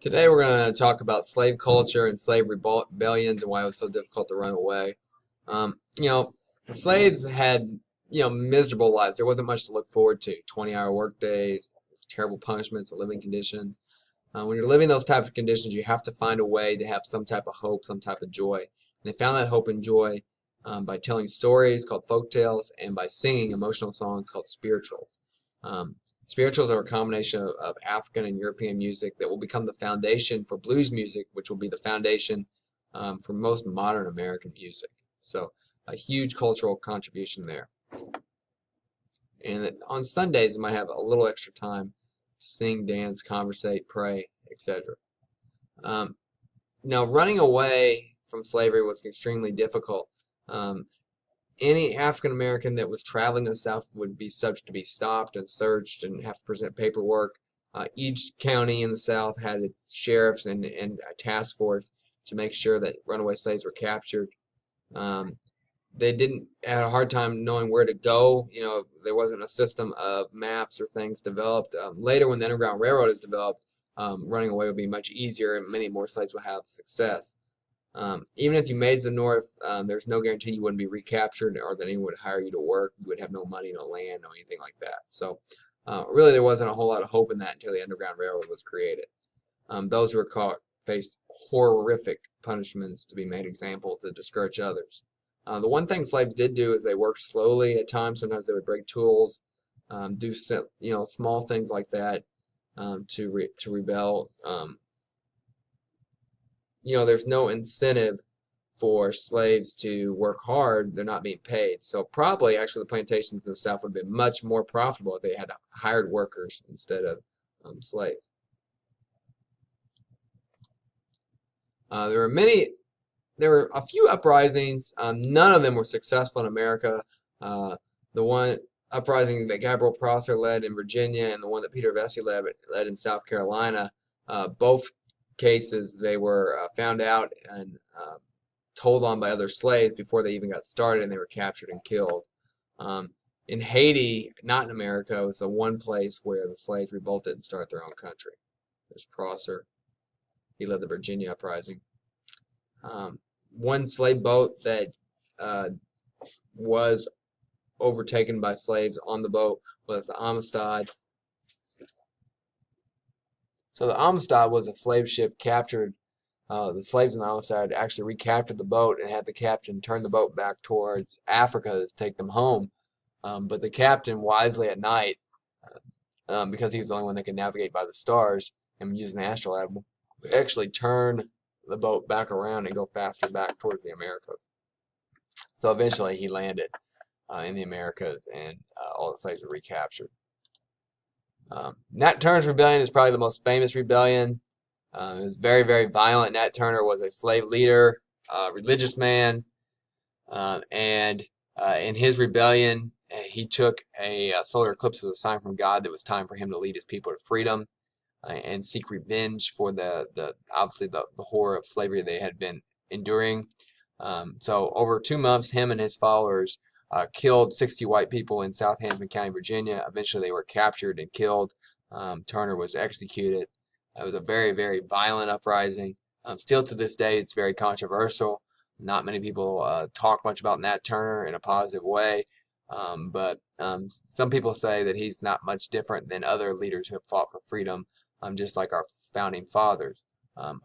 Today we're going to talk about slave culture and slave rebellions and why it was so difficult to run away. Um, you know, Slaves had, miserable lives. There wasn't much to look forward to. 20-hour work days, terrible punishments, and living conditions. When you're living those types of conditions, you have to find a way to have some type of hope, some type of joy. And they found that hope and joy by telling stories called folk tales and by singing emotional songs called spirituals. Um, Spirituals are a combination of African and European music that will become the foundation for blues music, which will be the foundation for most modern American music. So a huge cultural contribution there. And on Sundays, you might have a little extra time to sing, dance, conversate, pray, etc. Um, Now, running away from slavery was extremely difficult. Um, any African American that was traveling in the South would be subject to be stopped and searched and have to present paperwork. Each county in the South had its sheriffs and a task force to make sure that runaway slaves were captured. Um, they didn't had a hard time knowing where to go. There wasn't a system of maps or things developed. Later, when the Underground Railroad is developed, running away would be much easier, and many more slaves will have success. Even if you made it to the North, there's no guarantee you wouldn't be recaptured or that anyone would hire you to work. You would have no money, no land, no anything like that. So, really, there wasn't a whole lot of hope in that until the Underground Railroad was created. Those who were caught faced horrific punishments to be made example to discourage others. The one thing slaves did do is they worked slowly at times. Sometimes they would break tools, do small things like that to rebel. There's no incentive for slaves to work hard. They're not being paid. So probably actually the plantations in the South would have been much more profitable if they had hired workers instead of slaves. There were a few uprisings. None of them were successful in America. The one uprising that Gabriel Prosser led in Virginia and the one that Peter Vesey led in South Carolina, both cases they were found out and told on by other slaves before they even got started, and they were captured and killed. In Haiti, not in America, was the one place where the slaves revolted and started their own country. There's Prosser. He led the Virginia uprising. One slave boat that was overtaken by slaves on the boat was the Amistad. So the Amistad was a slave ship captured. The slaves in the Amistad actually recaptured the boat and had the captain turn the boat back towards Africa to take them home. But the captain, wisely at night, because he was the only one that could navigate by the stars and using the astrolabe, actually turn the boat back around and go faster back towards the Americas. So eventually he landed in the Americas, and all the slaves were recaptured. Nat Turner's rebellion is probably the most famous rebellion. It was very, very violent. Nat Turner was a slave leader, religious man, and in his rebellion, he took a solar eclipse as a sign from God that it was time for him to lead his people to freedom and seek revenge for obviously the horror of slavery they had been enduring. So over 2 months, him and his followers killed 60 white people in Southampton County, Virginia. Eventually, they were captured and killed. Turner was executed. It was a very, very violent uprising. Still to this day, it's very controversial. Not many people talk much about Nat Turner in a positive way, but some people say that he's not much different than other leaders who have fought for freedom, just like our founding fathers.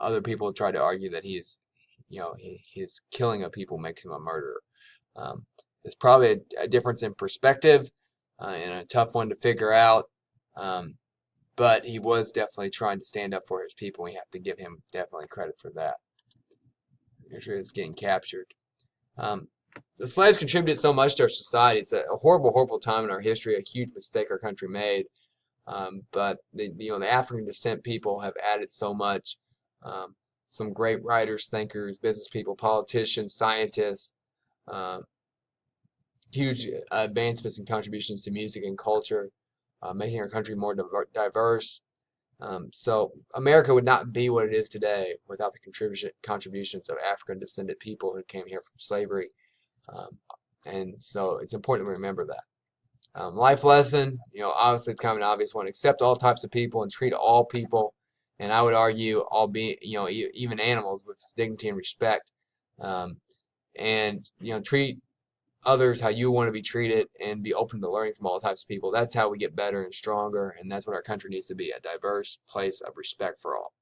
Other people try to argue that his killing of people makes him a murderer. It's probably a difference in perspective and a tough one to figure out. But he was definitely trying to stand up for his people. We have to give him definitely credit for that. He's getting captured. The slaves contributed so much to our society. It's a horrible, horrible time in our history, a huge mistake our country made. But the African descent people have added so much. Some great writers, thinkers, business people, politicians, scientists. Huge advancements and contributions to music and culture, making our country more diverse. So America would not be what it is today without the contributions of African descended people who came here from slavery. And so it's important to remember that. Life lesson, obviously it's kind of an obvious one. Accept all types of people and treat all people and I would argue all be even animals with dignity and respect, um, and treat others how you want to be treated and be open to learning from all types of people. That's how we get better and stronger, and that's what our country needs to be, a diverse place of respect for all.